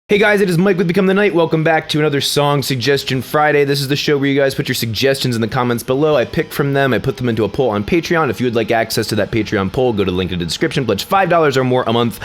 Hey guys, it is Mike with Become the Night. Welcome back to another Song Suggestion Friday. This is the show where you guys put your suggestions in the comments below. I pick from them, I put them into a poll on Patreon. If you would like access to that Patreon poll, go to the link in the description, pledge $5 or more a month,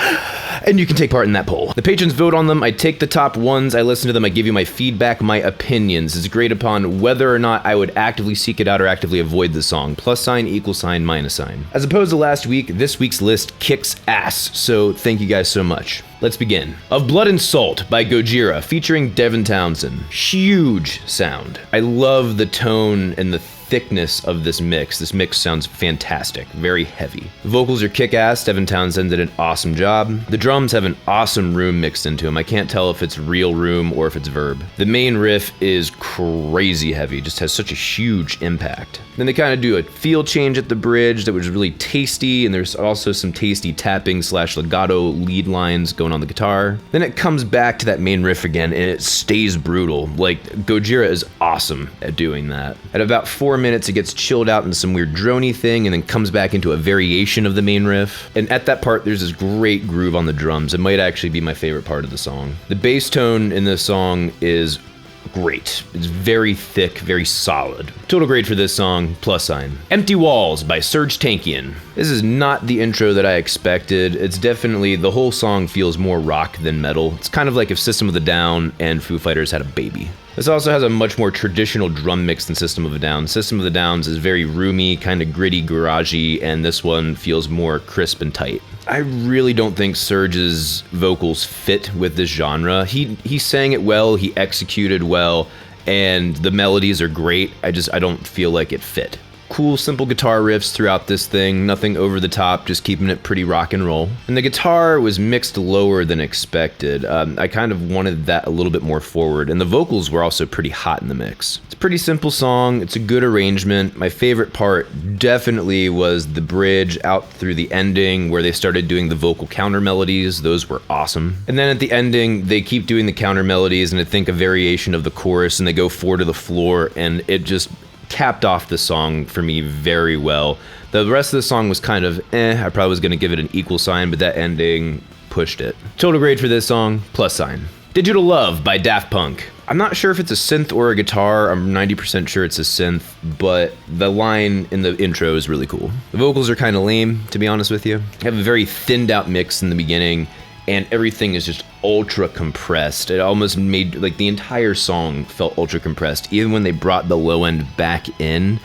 and you can take part in that poll. The patrons vote on them, I take the top ones, I listen to them, I give you my feedback, my opinions. It's great upon whether or not I would actively seek it out or actively avoid the song. Plus sign, equal sign, minus sign. As opposed to last week, this week's list kicks ass, so thank you guys so much. Let's begin. Of Blood and Salt by Gojira, featuring Devin Townsend. Huge sound. I love the tone and the thickness of this mix. This mix sounds fantastic, very heavy. The vocals are kick-ass. Devin Townsend did an awesome job. The drums have an awesome room mixed into them. I can't tell if it's real room or if it's verb. The main riff is crazy heavy, just has such a huge impact. Then they kind of do a feel change at the bridge that was really tasty, and there's also some tasty tapping / legato lead lines going on the guitar. Then it comes back to that main riff again, and it stays brutal. Like, Gojira is awesome at doing that. At about 4 minutes, it gets chilled out into some weird drony thing and then comes back into a variation of the main riff. And at that part, there's this great groove on the drums. It might actually be my favorite part of the song. The bass tone in this song is great. It's very thick, very solid. Total grade for this song, plus sign. Empty Walls by Serge Tankian. This is not the intro that I expected. It's definitely, the whole song feels more rock than metal. It's kind of like if System of a Down and Foo Fighters had a baby. This also has a much more traditional drum mix than System of a Down. System of the Downs is very roomy, kind of gritty, garagey, and this one feels more crisp and tight. I really don't think Serge's vocals fit with this genre. He sang it well, he executed well, and the melodies are great. I don't feel like it fit. Cool, simple guitar riffs throughout this thing, nothing over the top, just keeping it pretty rock and roll. And the guitar was mixed lower than expected. I kind of wanted that a little bit more forward, and the vocals were also pretty hot in the mix. It's a pretty simple song, it's a good arrangement. My favorite part definitely was the bridge out through the ending where they started doing the vocal counter melodies. Those were awesome. And then at the ending, they keep doing the counter melodies, and I think a variation of the chorus, and they go 4 to the floor, and it just capped off the song for me very well. The rest of the song was kind of I probably was going to give it an equal sign, but that ending pushed it. Total grade for this song, plus sign. Digital Love by Daft Punk. I'm not sure if it's a synth or a guitar. I'm 90% sure it's a synth, but the line in the intro is really cool. The vocals are kind of lame, to be honest with you. I have a very thinned out mix in the beginning, and everything is just ultra compressed. It almost made, like, the entire song felt ultra compressed. Even when they brought the low end back in,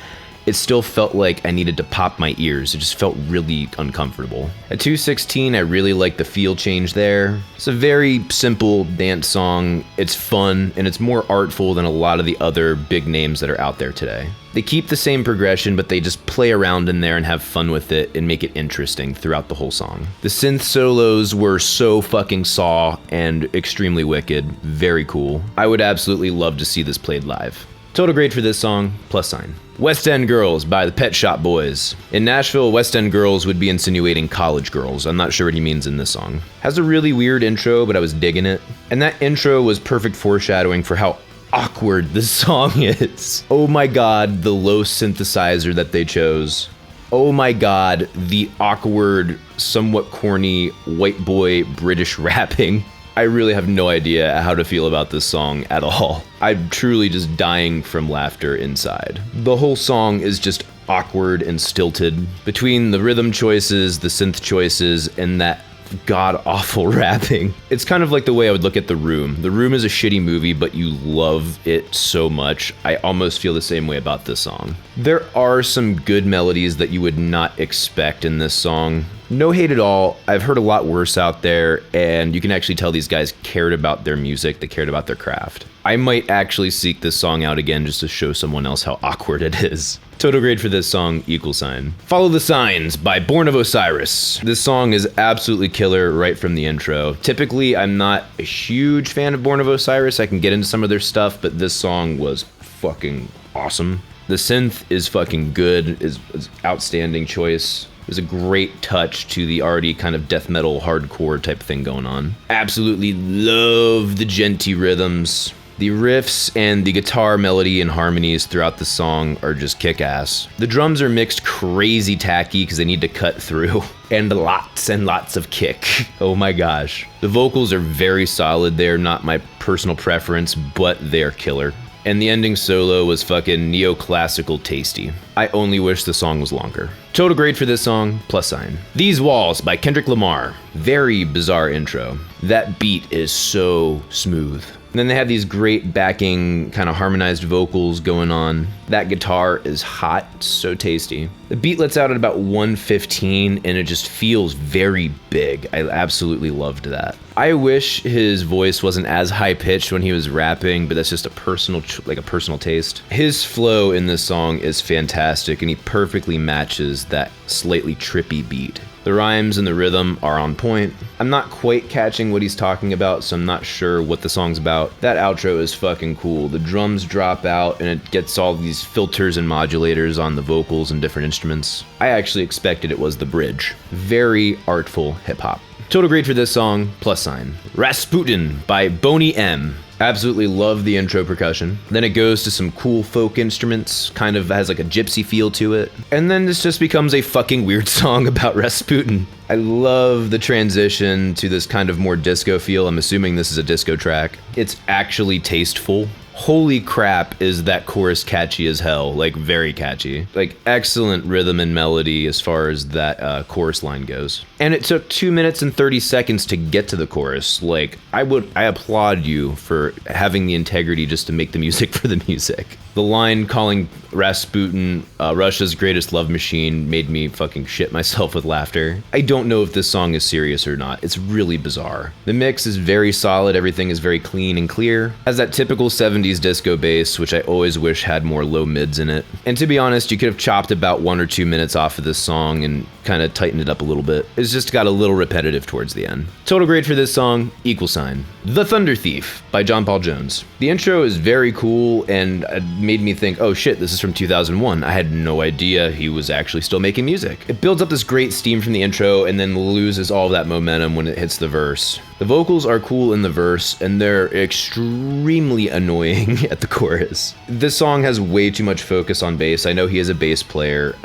it still felt like I needed to pop my ears. It just felt really uncomfortable. At 2:16, I really like the feel change there. It's a very simple dance song. It's fun, and it's more artful than a lot of the other big names that are out there today. They keep the same progression, but they just play around in there and have fun with it and make it interesting throughout the whole song. The synth solos were so fucking saw and extremely wicked. Very cool. I would absolutely love to see this played live. Total grade for this song, plus sign. West End Girls by the Pet Shop Boys. In Nashville, West End Girls would be insinuating college girls. I'm not sure what he means in this song. Has a really weird intro, but I was digging it. And that intro was perfect foreshadowing for how awkward this song is. Oh my god, the low synthesizer that they chose. Oh my god, the awkward, somewhat corny white boy British rapping. I really have no idea how to feel about this song at all. I'm truly just dying from laughter inside. The whole song is just awkward and stilted. Between the rhythm choices, the synth choices, and that god-awful rapping. It's kind of like the way I would look at The Room. The Room is a shitty movie, but you love it so much. I almost feel the same way about this song. There are some good melodies that you would not expect in this song. No hate at all. I've heard a lot worse out there, and you can actually tell these guys cared about their music, they cared about their craft. I might actually seek this song out again just to show someone else how awkward it is. Total grade for this song, equal sign. Follow the Signs by Born of Osiris. This song is absolutely killer right from the intro. Typically, I'm not a huge fan of Born of Osiris. I can get into some of their stuff, but this song was fucking awesome. The synth is fucking good, is outstanding choice. There's a great touch to the already kind of death metal hardcore type thing going on. Absolutely love the djenty rhythms. The riffs and the guitar melody and harmonies throughout the song are just kick-ass. The drums are mixed crazy tacky because they need to cut through. And lots of kick. Oh my gosh. The vocals are very solid. They're not my personal preference, but they're killer. And the ending solo was fucking neoclassical tasty. I only wish the song was longer. Total grade for this song, +. These Walls by Kendrick Lamar. Very bizarre intro. That beat is so smooth. And then they have these great backing kind of harmonized vocals going on. That guitar is hot, so tasty. The beat lets out at about 1:15 and it just feels very big. I absolutely loved that. I wish his voice wasn't as high pitched when he was rapping, but that's just a personal taste. His flow in this song is fantastic and he perfectly matches that slightly trippy beat. The rhymes and the rhythm are on point. I'm not quite catching what he's talking about, so I'm not sure what the song's about. That outro is fucking cool. The drums drop out and it gets all these filters and modulators on the vocals and different instruments. I actually expected it was the bridge. Very artful hip hop. Total grade for this song, +. Rasputin by BONY M. Absolutely love the intro percussion. Then it goes to some cool folk instruments, kind of has like a gypsy feel to it. And then this just becomes a fucking weird song about Rasputin. I love the transition to this kind of more disco feel. I'm assuming this is a disco track. It's actually tasteful. Holy crap, is that chorus catchy as hell, like very catchy. Like excellent rhythm and melody as far as that chorus line goes. And it took 2 minutes and 30 seconds to get to the chorus. Like I applaud you for having the integrity just to make the music for the music. The line calling Rasputin Russia's greatest love machine made me fucking shit myself with laughter. I don't know if this song is serious or not. It's really bizarre. The mix is very solid. Everything is very clean and clear. Has that typical 70s disco bass, which I always wish had more low mids in it. And to be honest, you could have chopped about 1 or 2 minutes off of this song and kind of tightened it up a little bit. It's just got a little repetitive towards the end. Total grade for this song, =. The Thunder Thief by John Paul Jones. The intro is very cool and it made me think, oh shit, this is from 2001. I had no idea he was actually still making music. It builds up this great steam from the intro and then loses all of that momentum when it hits the verse. The vocals are cool in the verse and they're extremely annoying at the chorus. This song has way too much focus on bass. I know he is a bass player.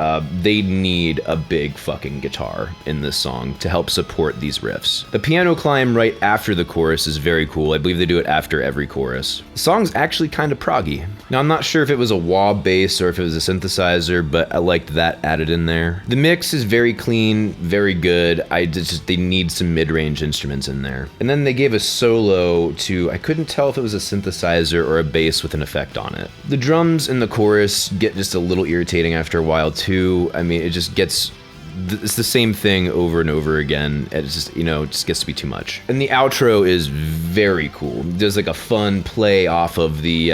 They need a big fucking guitar in this song to help support these riffs. The piano climb right after the chorus is very cool. I believe they do it after every chorus. The song's actually kind of proggy. Now I'm not sure if it was a wah bass or if it was a synthesizer, but I liked that added in there. The mix is very clean, very good. They need some mid-range instruments in there. And then they gave a solo to, I couldn't tell if it was a synthesizer or a bass with an effect on it. The drums in the chorus get just a little irritating after a while too. I mean, it just gets, it's the same thing over and over again. It's just, you know, it just gets to be too much. And the outro is very cool. There's like a fun play off of the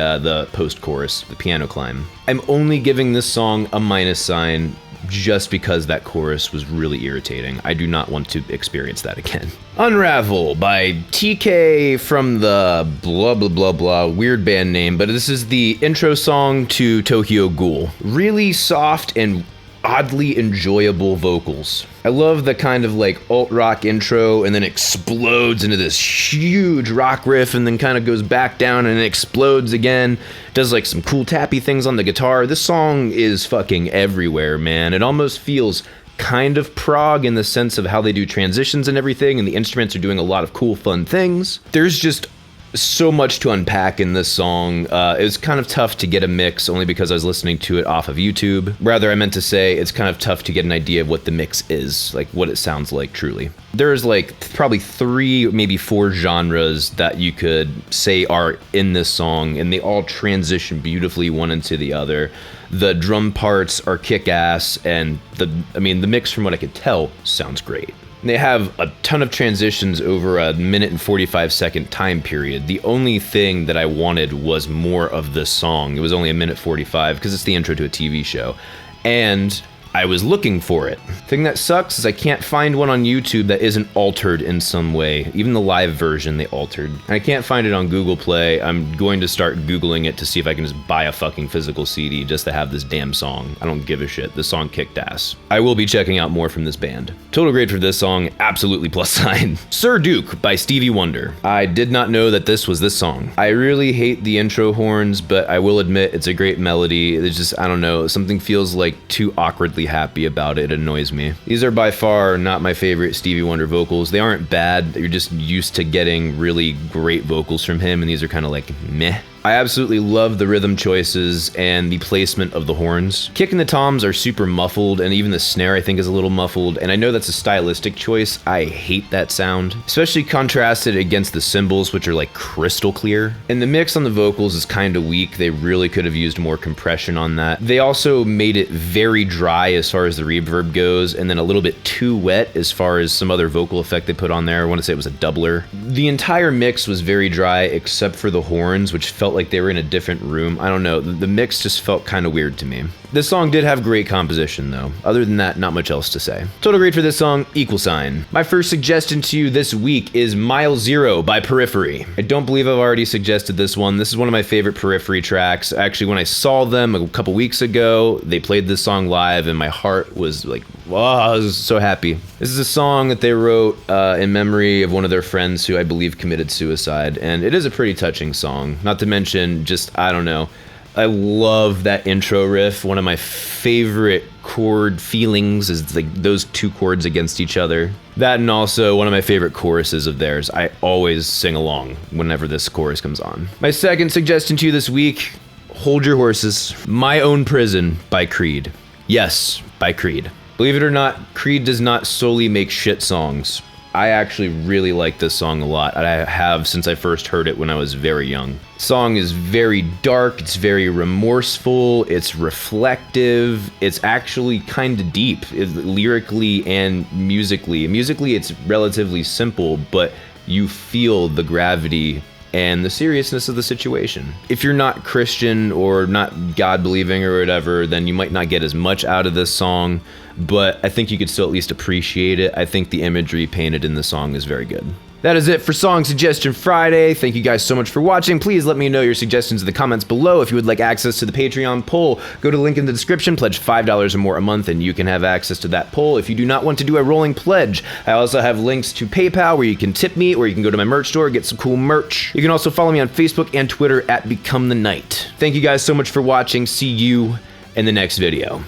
post-chorus, the piano climb. I'm only giving this song a -. Just because that chorus was really irritating. I do not want to experience that again. Unravel by TK from the blah blah blah blah weird band name, but this is the intro song to Tokyo Ghoul. Really soft and oddly enjoyable vocals. I love the kind of like alt rock intro and then explodes into this huge rock riff and then kind of goes back down and it explodes again. Does like some cool tappy things on the guitar. This song is fucking everywhere, man. It almost feels kind of prog in the sense of how they do transitions and everything, and the instruments are doing a lot of cool fun things. There's just so much to unpack in this song. It was kind of tough to get a mix only because I was listening to it off of YouTube. Rather, I meant to say it's kind of tough to get an idea of what the mix is, like what it sounds like truly. There's like probably 3, maybe 4 genres that you could say are in this song, and they all transition beautifully one into the other. The drum parts are kick-ass, and the mix from what I could tell sounds great. They have a ton of transitions over a 1:45 minute time period. The only thing that I wanted was more of this song. It was only 1:45 minutes because it's the intro to a TV show. And I was looking for it. Thing that sucks is I can't find one on YouTube that isn't altered in some way. Even the live version they altered. And I can't find it on Google Play. I'm going to start Googling it to see if I can just buy a fucking physical CD just to have this damn song. I don't give a shit. This song kicked ass. I will be checking out more from this band. Total grade for this song, absolutely plus sign. Sir Duke by Stevie Wonder. I did not know that this was this song. I really hate the intro horns, but I will admit it's a great melody. It's just, I don't know, something feels like too awkwardly happy about it. It annoys me. These are by far not my favorite Stevie Wonder vocals. They aren't bad. You're just used to getting really great vocals from him, and these are kind of like meh. I absolutely love the rhythm choices and the placement of the horns. Kick and the toms are super muffled, and even the snare I think is a little muffled, and I know that's a stylistic choice. I hate that sound, especially contrasted against the cymbals, which are like crystal clear. And the mix on the vocals is kind of weak. They really could have used more compression on that. They also made it very dry as far as the reverb goes, and then a little bit too wet as far as some other vocal effect they put on there. I want to say it was a doubler. The entire mix was very dry except for the horns, which felt like they were in a different room. I don't know, the mix just felt kind of weird to me. This song did have great composition though. Other than that, not much else to say. Total grade for this song, equal sign. My first suggestion to you this week is Mile Zero by Periphery. I don't believe I've already suggested this one. This is one of my favorite Periphery tracks. Actually, when I saw them a couple weeks ago, they played this song live and my heart was like, wow, I was so happy. This is a song that they wrote in memory of one of their friends who I believe committed suicide, and it is a pretty touching song. Not to mention, just, I don't know, I love that intro riff. One of my favorite chord feelings is like those two chords against each other. That, and also one of my favorite choruses of theirs. I always sing along whenever this chorus comes on. My second suggestion to you this week, hold your horses. My Own Prison by Creed. Yes, by Creed. Believe it or not, Creed does not solely make shit songs. I actually really like this song a lot. I have since I first heard it when I was very young. The song is very dark, it's very remorseful, it's reflective, it's actually kind of deep, lyrically and musically. Musically, it's relatively simple, but you feel the gravity and the seriousness of the situation. If you're not Christian or not God-believing or whatever, then you might not get as much out of this song, but I think you could still at least appreciate it. I think the imagery painted in the song is very good. That is it for Song Suggestion Friday. Thank you guys so much for watching. Please let me know your suggestions in the comments below. If you would like access to the Patreon poll, go to the link in the description, pledge $5 or more a month, and you can have access to that poll. If you do not want to do a rolling pledge, I also have links to PayPal where you can tip me, or you can go to my merch store, get some cool merch. You can also follow me on Facebook and Twitter at Become the Knight. Thank you guys so much for watching. See you in the next video.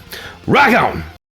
Rock on!